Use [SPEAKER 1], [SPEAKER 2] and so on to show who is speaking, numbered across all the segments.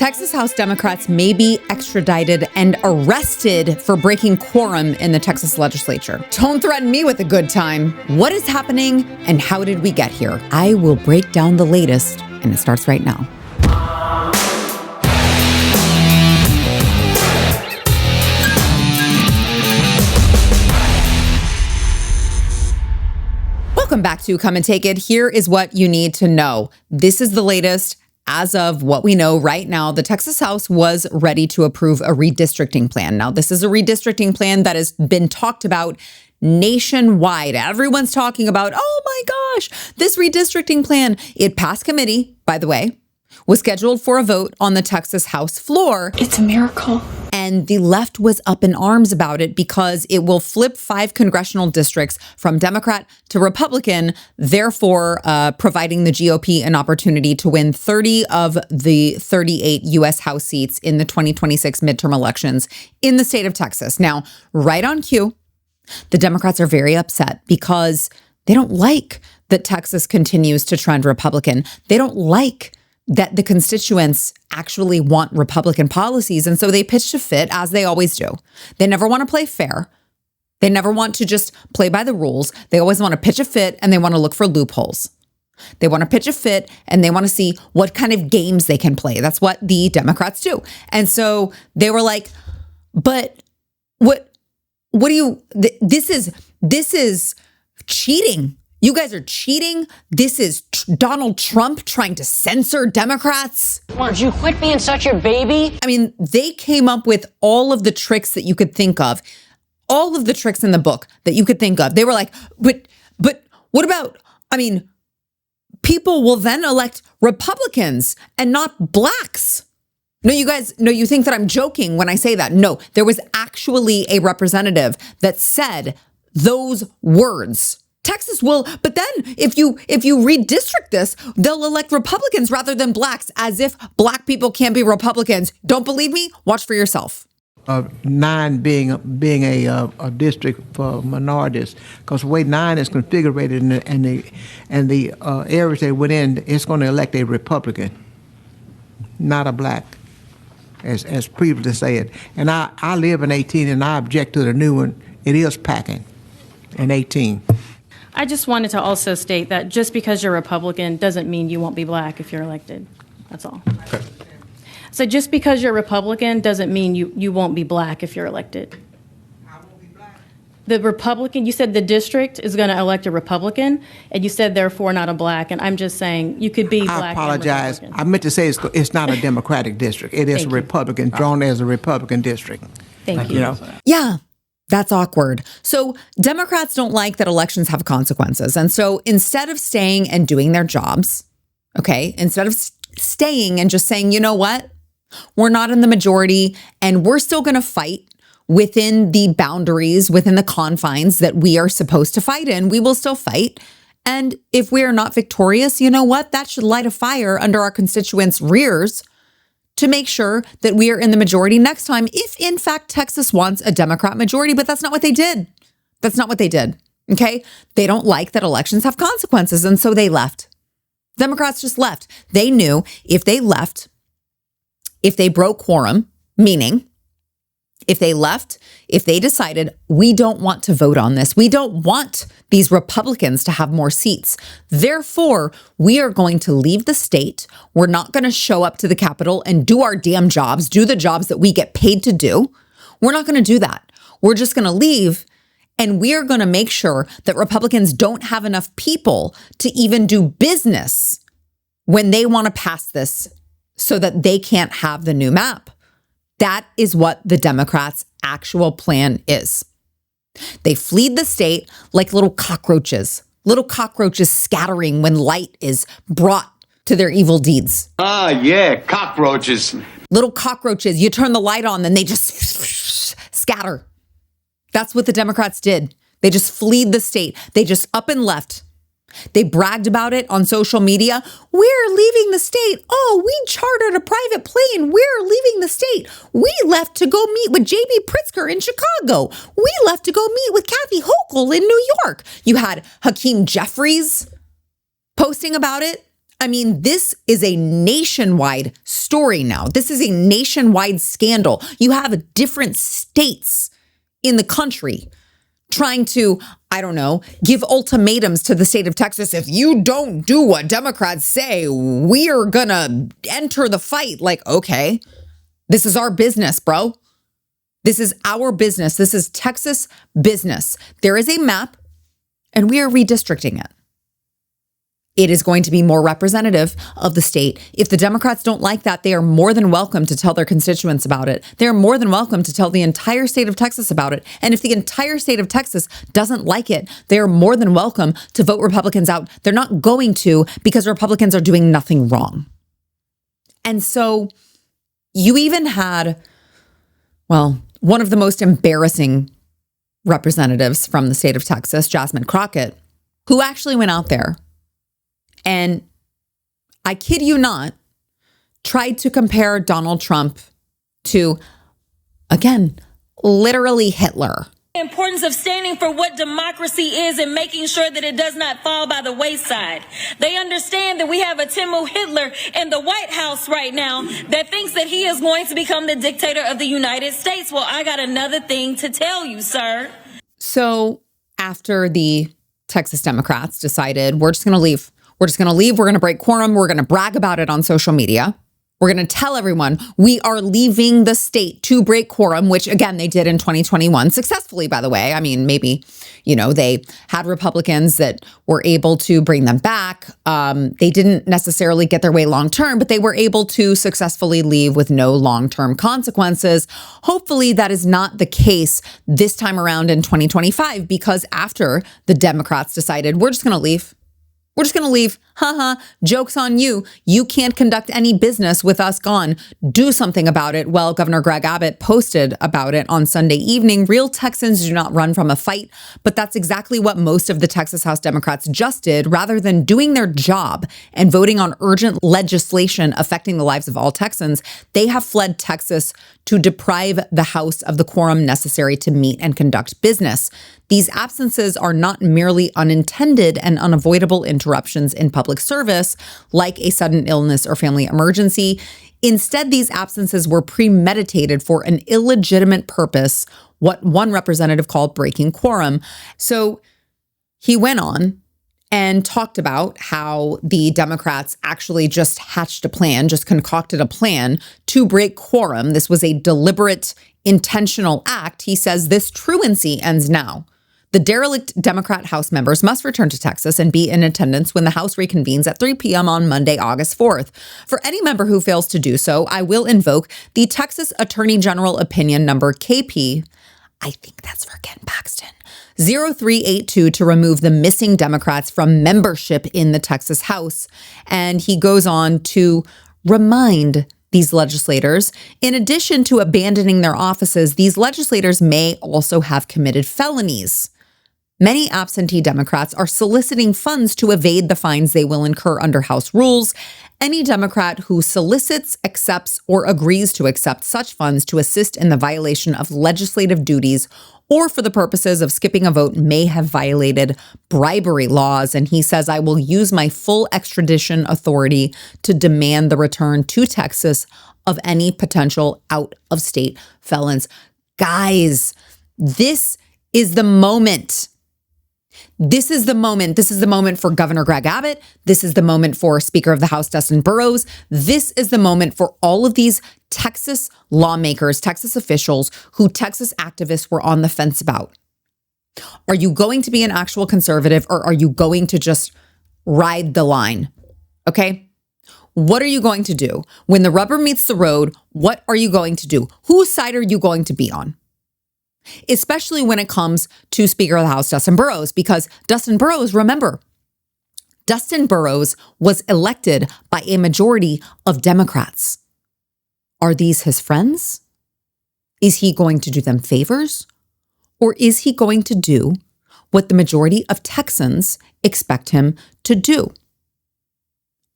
[SPEAKER 1] Texas House Democrats may be extradited and arrested for breaking quorum in the Texas legislature. Don't threaten me with a good time. What is happening and how did we get here? I will break down the latest, and it starts right now. Welcome back to Come and Take It. Here is what you need to know. This is the latest. As of what we know right now, the Texas House was ready to approve a redistricting plan. Now, this is a redistricting plan that has been talked about nationwide. Everyone's talking about, oh my gosh, this redistricting plan. It passed committee, by the way, was scheduled for a vote on the Texas House floor.
[SPEAKER 2] It's a miracle.
[SPEAKER 1] And the left was up in arms about it because it will flip 5 congressional districts from Democrat to Republican, therefore providing the GOP an opportunity to win 30 of the 38 U.S. House seats in the 2026 midterm elections in the state of Texas. Now, right on cue, the Democrats are very upset because they don't like that Texas continues to trend Republican. They don't like that the constituents actually want Republican policies. And so they pitched a fit, as they always do. They never want to play fair. They never want to just play by the rules. They always want to pitch a fit and they want to look for loopholes. They want to pitch a fit and they want to see what kind of games they can play. That's what the Democrats do. And so they were like, but what do you, this is cheating. You guys are cheating. This is Donald Trump trying to censor Democrats.
[SPEAKER 3] Would you quit being such a baby?
[SPEAKER 1] I mean, they came up with all of the tricks that you could think of, all of the tricks in the book that you could think of. They were like, but what about, I mean, people will then elect Republicans and not blacks. No, you guys, no, you think that I'm joking when I say that. No, there was actually a representative that said those words. Texas will, but then if you redistrict this, they'll elect Republicans rather than blacks, as if black people can't be Republicans. Don't believe me? Watch for yourself.
[SPEAKER 4] 9 being a district for minorities, because the way 9 is configured and the areas they went in, it's going to elect a Republican, not a black, as previously said. And I live in 18 and I object to the new one. It is packing in 18.
[SPEAKER 5] I just wanted to also state that just because you're Republican doesn't mean you won't be black if you're elected. That's all. Okay. So just because you're Republican doesn't mean you won't be black if you're elected.
[SPEAKER 4] I won't be black.
[SPEAKER 5] The Republican, you said the district is going to elect a Republican, and you said therefore not a black, and I'm just saying you could be black.
[SPEAKER 4] I apologize. I meant to say it's not a Democratic district. It is a Republican, drawn as a Republican district.
[SPEAKER 5] Thank you.
[SPEAKER 1] Yeah. That's awkward. So Democrats don't like that elections have consequences. And so instead of staying and doing their jobs, okay, instead of staying and just saying, you know what, we're not in the majority and we're still going to fight within the boundaries, within the confines that we are supposed to fight in, we will still fight. And if we are not victorious, you know what, that should light a fire under our constituents' rears to make sure that we are in the majority next time, if in fact Texas wants a Democrat majority. But that's not what they did. That's not what they did. Okay? They don't like that elections have consequences. And so they left. Democrats just left. They knew if they left, if they broke quorum, meaning if they left, if they decided we don't want to vote on this, we don't want these Republicans to have more seats. Therefore, we are going to leave the state. We're not going to show up to the Capitol and do our damn jobs, do the jobs that we get paid to do. We're not going to do that. We're just going to leave, and we are going to make sure that Republicans don't have enough people to even do business when they want to pass this so that they can't have the new map. That is what the Democrats' actual plan is. They fleed the state like little cockroaches scattering when light is brought to their evil deeds.
[SPEAKER 6] Ah, yeah, cockroaches.
[SPEAKER 1] Little cockroaches, you turn the light on, then they just scatter. That's what the Democrats did. They just fleed the state. They just up and left. They bragged about it on social media. We're leaving the state. Oh, we chartered a private plane. We're leaving the state. We left to go meet with J.B. Pritzker in Chicago. We left to go meet with Kathy Hochul in New York. You had Hakeem Jeffries posting about it I mean, this is a nationwide story now. This is a nationwide scandal. You have different states in the country trying to, I don't know, give ultimatums to the state of Texas. If you don't do what Democrats say, we are gonna enter the fight. Like, okay, this is our business, bro. This is our business. This is Texas business. There is a map and we are redistricting it. It is going to be more representative of the state. If the Democrats don't like that, they are more than welcome to tell their constituents about it. They are more than welcome to tell the entire state of Texas about it. And if the entire state of Texas doesn't like it, they are more than welcome to vote Republicans out. They're not going to, because Republicans are doing nothing wrong. And so you even had, well, one of the most embarrassing representatives from the state of Texas, Jasmine Crockett, who actually went out there and, I kid you not, tried to compare Donald Trump to, again, literally Hitler.
[SPEAKER 2] The importance of standing for what democracy is and making sure that it does not fall by the wayside. They understand that we have a Timo Hitler in the White House right now that thinks that he is going to become the dictator of the United States. Well, I got another thing to tell you, sir.
[SPEAKER 1] So after the Texas Democrats decided, we're just going to leave. We're just going to leave. We're going to break quorum. We're going to brag about it on social media. We're going to tell everyone we are leaving the state to break quorum, which again, they did in 2021 successfully, by the way. I mean, maybe, they had Republicans that were able to bring them back. They didn't necessarily get their way long term, but they were able to successfully leave with no long-term consequences. Hopefully that is not the case this time around in 2025, because after the Democrats decided we're just going to leave. We're just going to leave. Joke's on you. You can't conduct any business with us gone. Do something about it. Well, Governor Greg Abbott posted about it on Sunday evening. Real Texans do not run from a fight, but that's exactly what most of the Texas House Democrats just did. Rather than doing their job and voting on urgent legislation affecting the lives of all Texans, they have fled Texas to deprive the House of the quorum necessary to meet and conduct business. These absences are not merely unintended and unavoidable interruptions in public service, like a sudden illness or family emergency. Instead, these absences were premeditated for an illegitimate purpose, what one representative called breaking quorum. So he went on and talked about how the Democrats actually just hatched a plan, just concocted a plan to break quorum. This was a deliberate, intentional act. He says this truancy ends now. The derelict Democrat House members must return to Texas and be in attendance when the House reconvenes at 3 p.m. on Monday, August 4th. For any member who fails to do so, I will invoke the Texas Attorney General Opinion Number KP, I think that's for Ken Paxton, 0382 to remove the missing Democrats from membership in the Texas House. And he goes on to remind these legislators, in addition to abandoning their offices, these legislators may also have committed felonies. Many absentee Democrats are soliciting funds to evade the fines they will incur under House rules. Any Democrat who solicits, accepts, or agrees to accept such funds to assist in the violation of legislative duties or for the purposes of skipping a vote may have violated bribery laws. And he says, I will use my full extradition authority to demand the return to Texas of any potential out-of-state felons. Guys, this is the moment. This is the moment. This is the moment for Governor Greg Abbott. This is the moment for Speaker of the House, Dustin Burrows. This is the moment for all of these Texas lawmakers, Texas officials who Texas activists were on the fence about. Are you going to be an actual conservative, or are you going to just ride the line? Okay? What are you going to do? When the rubber meets the road, what are you going to do? Whose side are you going to be on? Especially when it comes to Speaker of the House, Dustin Burrows, because Dustin Burrows, remember, Dustin Burrows was elected by a majority of Democrats. Are these his friends? Is he going to do them favors? Or is he going to do what the majority of Texans expect him to do?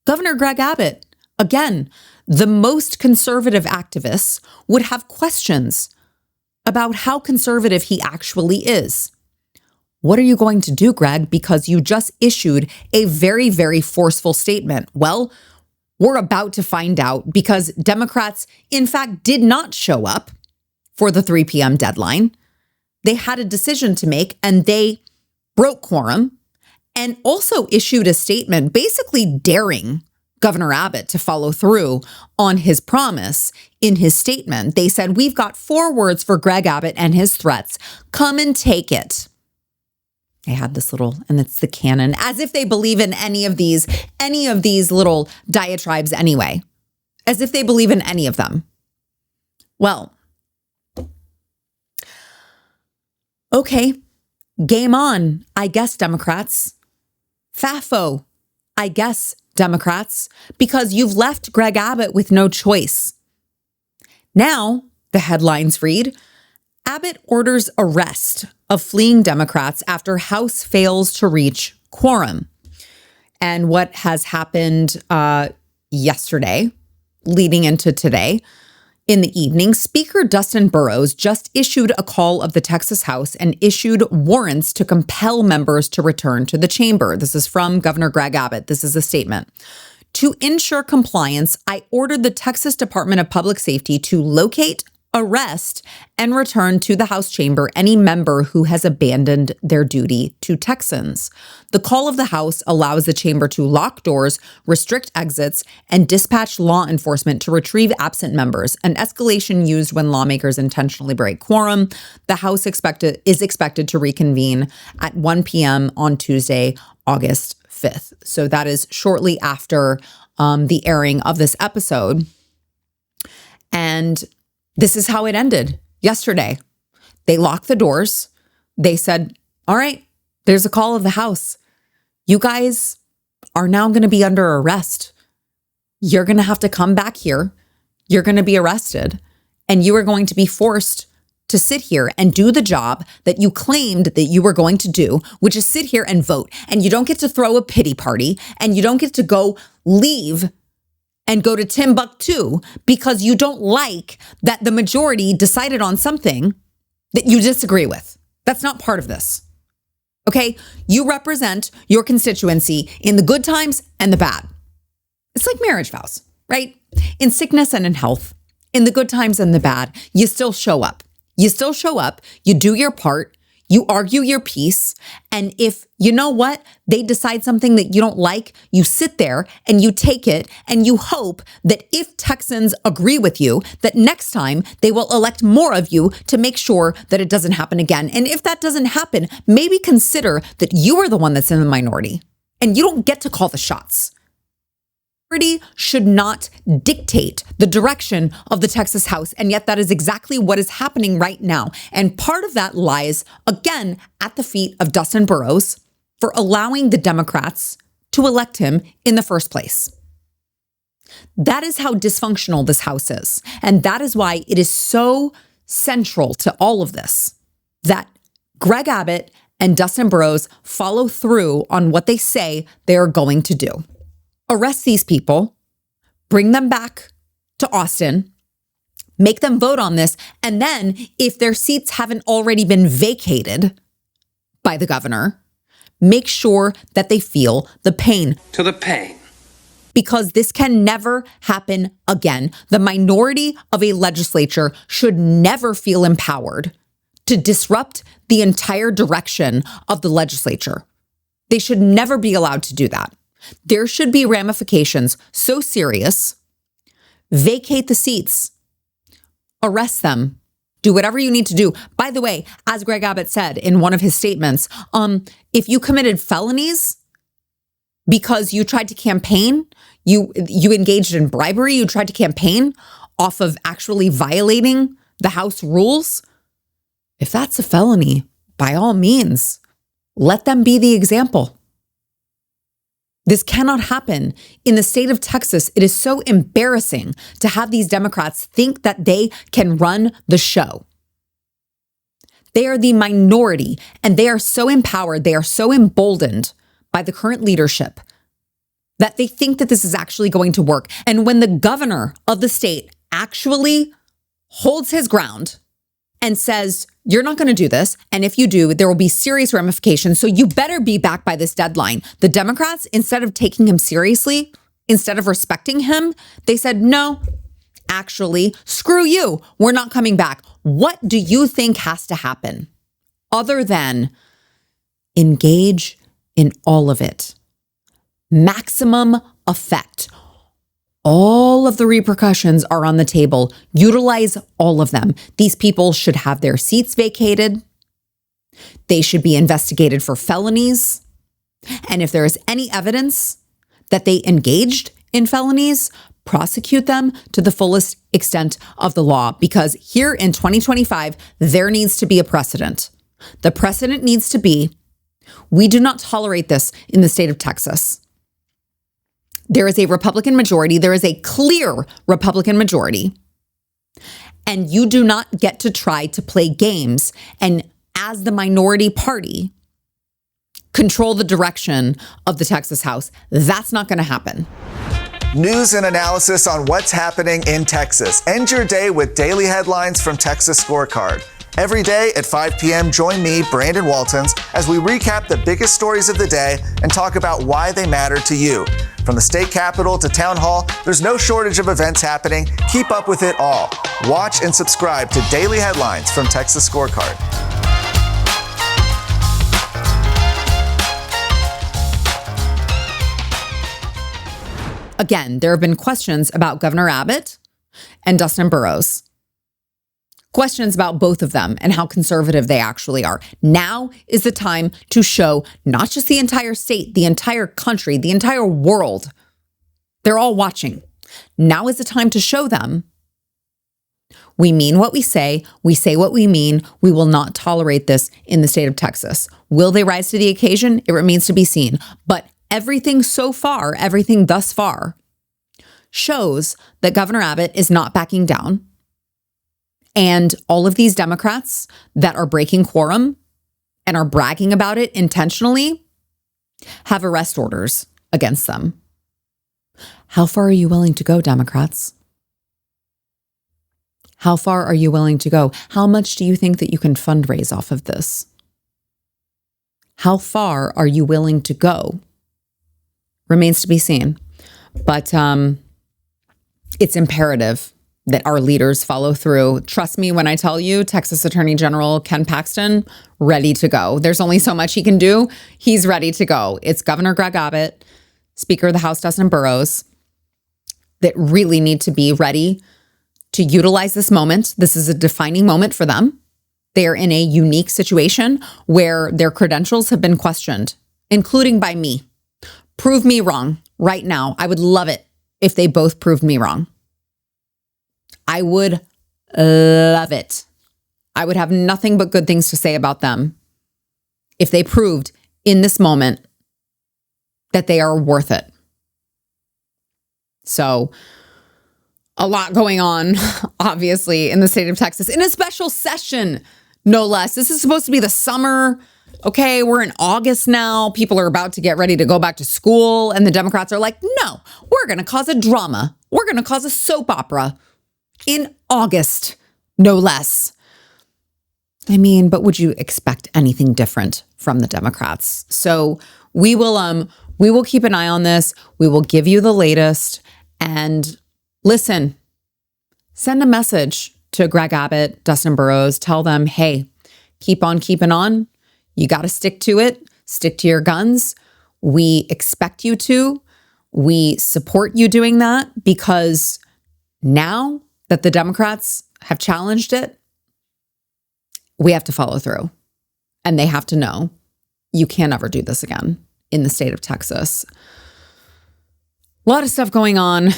[SPEAKER 1] Governor Greg Abbott, again, the most conservative activists would have questions about how conservative he actually is. What are you going to do, Greg? Because you just issued a very, very forceful statement. Well, we're about to find out because Democrats, in fact, did not show up for the 3 p.m. deadline. They had a decision to make and they broke quorum and also issued a statement basically daring Governor Abbott to follow through on his promise in his statement. They said, we've got 4 words for Greg Abbott and his threats. Come and take it. They had this little, and it's the canon, as if they believe in any of these little diatribes anyway, as if they believe in any of them. Well, okay, game on, I guess, Democrats. FAFO, I guess, Democrats, because you've left Greg Abbott with no choice. Now, the headlines read, Abbott orders arrest of fleeing Democrats after House fails to reach quorum. And what has happened yesterday, leading into today, in the evening, Speaker Dustin Burrows just issued a call of the Texas House and issued warrants to compel members to return to the chamber. This is from Governor Greg Abbott. This is a statement. To ensure compliance, I ordered the Texas Department of Public Safety to locate, arrest, and return to the House chamber any member who has abandoned their duty to Texans. The call of the House allows the chamber to lock doors, restrict exits, and dispatch law enforcement to retrieve absent members, an escalation used when lawmakers intentionally break quorum. The House is expected to reconvene at 1 p.m. on Tuesday, August 5th. So that is shortly after the airing of this episode. And this is how it ended yesterday. They locked the doors. They said, all right, there's a call of the House. You guys are now going to be under arrest. You're going to have to come back here. You're going to be arrested. And you are going to be forced to sit here and do the job that you claimed that you were going to do, which is sit here and vote. And you don't get to throw a pity party. And you don't get to go leave and go to Timbuktu because you don't like that the majority decided on something that you disagree with. That's not part of this. Okay? You represent your constituency in the good times and the bad. It's like marriage vows, right? In sickness and in health, in the good times and the bad, you still show up. You still show up, you do your part, you argue your piece, and if, you know what, they decide something that you don't like, you sit there and you take it and you hope that if Texans agree with you, that next time they will elect more of you to make sure that it doesn't happen again. And if that doesn't happen, maybe consider that you are the one that's in the minority and you don't get to call the shots. Minority should not dictate the direction of the Texas House, and yet that is exactly what is happening right now. And part of that lies, again, at the feet of Dustin Burrows for allowing the Democrats to elect him in the first place. That is how dysfunctional this House is. And that is why it is so central to all of this, that Greg Abbott and Dustin Burrows follow through on what they say they are going to do. Arrest these people, bring them back to Austin, make them vote on this, and then if their seats haven't already been vacated by the governor, make sure that they feel the pain.
[SPEAKER 7] To the pain.
[SPEAKER 1] Because this can never happen again. The minority of a legislature should never feel empowered to disrupt the entire direction of the legislature. They should never be allowed to do that. There should be ramifications so serious. Vacate the seats. Arrest them. Do whatever you need to do. By the way, as Greg Abbott said in one of his statements, if you committed felonies because you tried to campaign, you engaged in bribery, you tried to campaign off of actually violating the House rules, if that's a felony, by all means, let them be the example. This cannot happen. In the state of Texas, it is so embarrassing to have these Democrats think that they can run the show. They are the minority, and they are so empowered, they are so emboldened by the current leadership that they think that this is actually going to work. And when the governor of the state actually holds his ground and says, you're not going to do this. And if you do, there will be serious ramifications. So you better be back by this deadline. The Democrats, instead of taking him seriously, instead of respecting him, they said, no, actually, screw you. We're not coming back. What do you think has to happen other than engage in all of it? Maximum effect. All of the repercussions are on the table. Utilize all of them. These people should have their seats vacated. They should be investigated for felonies. And if there is any evidence that they engaged in felonies, prosecute them to the fullest extent of the law. Because here in 2025, there needs to be a precedent. The precedent needs to be, we do not tolerate this in the state of Texas. There is a Republican majority. There is a clear Republican majority. And you do not get to try to play games and, as the minority party, control the direction of the Texas House. That's not going to happen.
[SPEAKER 7] News and analysis on what's happening in Texas. End your day with daily headlines from Texas Scorecard. Every day at 5 p.m., join me, Brandon Waltons, as we recap the biggest stories of the day and talk about why they matter to you. From the state capitol to town hall, there's no shortage of events happening. Keep up with it all. Watch and subscribe to Daily Headlines from Texas Scorecard.
[SPEAKER 1] Again, there have been questions about Governor Abbott and Dustin Burrows. Questions about both of them and how conservative they actually are. Now is the time to show not just the entire state, the entire country, the entire world. They're all watching. Now is the time to show them we mean what we say what we mean. We will not tolerate this in the state of Texas. Will they rise to the occasion? It remains to be seen. But everything so far, everything thus far, shows that Governor Abbott is not backing down. And all of these Democrats that are breaking quorum and are bragging about it intentionally have arrest orders against them. How far are you willing to go, Democrats? How far are you willing to go? How much do you think that you can fundraise off of this? How far are you willing to go? Remains to be seen. But it's imperative that our leaders follow through. Trust me when I tell you, Texas Attorney General Ken Paxton, ready to go. There's only so much he can do. He's ready to go. It's Governor Greg Abbott, Speaker of the House Dustin Burrows, that really need to be ready to utilize this moment. This is a defining moment for them. They are in a unique situation where their credentials have been questioned, including by me. Prove me wrong right now. I would love it if they both proved me wrong. I would love it. I would have nothing but good things to say about them if they proved in this moment that they are worth it. So, a lot going on, obviously, in the state of Texas, in a special session, no less. This is supposed to be the summer. Okay, we're in August now. People are about to get ready to go back to school. And the Democrats are like, no, we're going to cause a drama. We're going to cause a soap opera in August, no less. I mean, but would you expect anything different from the Democrats? So we will keep an eye on this. We will give you the latest. And listen, send a message to Greg Abbott, Dustin Burrows. Tell them, hey, keep on keeping on. You got to stick to it. Stick to your guns. We expect you to. We support you doing that because now that the Democrats have challenged it, we have to follow through. And they have to know you can't ever do this again in the state of Texas. A lot of stuff going on.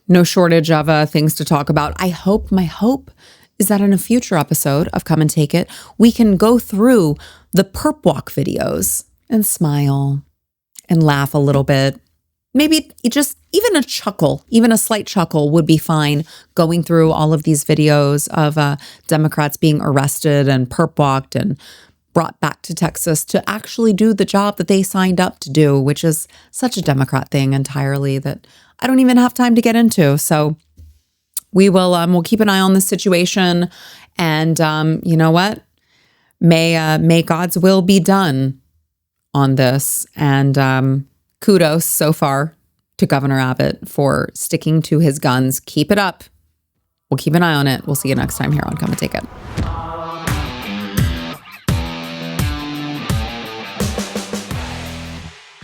[SPEAKER 1] No shortage of things to talk about. My hope is that in a future episode of Come and Take It, we can go through the perp walk videos and smile and laugh a little bit. Maybe just even a chuckle, even a slight chuckle would be fine going through all of these videos of Democrats being arrested and perp walked and brought back to Texas to actually do the job that they signed up to do, which is such a Democrat thing entirely that I don't even have time to get into. So we'll keep an eye on the situation, and you know what? May God's will be done on this. And kudos so far to Governor Abbott for sticking to his guns. Keep it up. We'll keep an eye on it. We'll see you next time here on Come and Take It.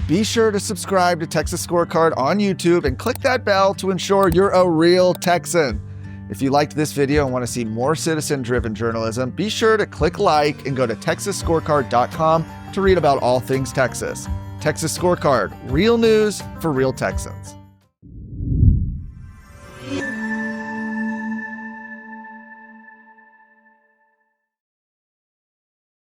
[SPEAKER 7] Be sure to subscribe to Texas Scorecard on YouTube and click that bell to ensure you're a real Texan. If you liked this video and want to see more citizen-driven journalism, be sure to click like and go to TexasScorecard.com to read about all things Texas. Texas Scorecard, real news for real Texans.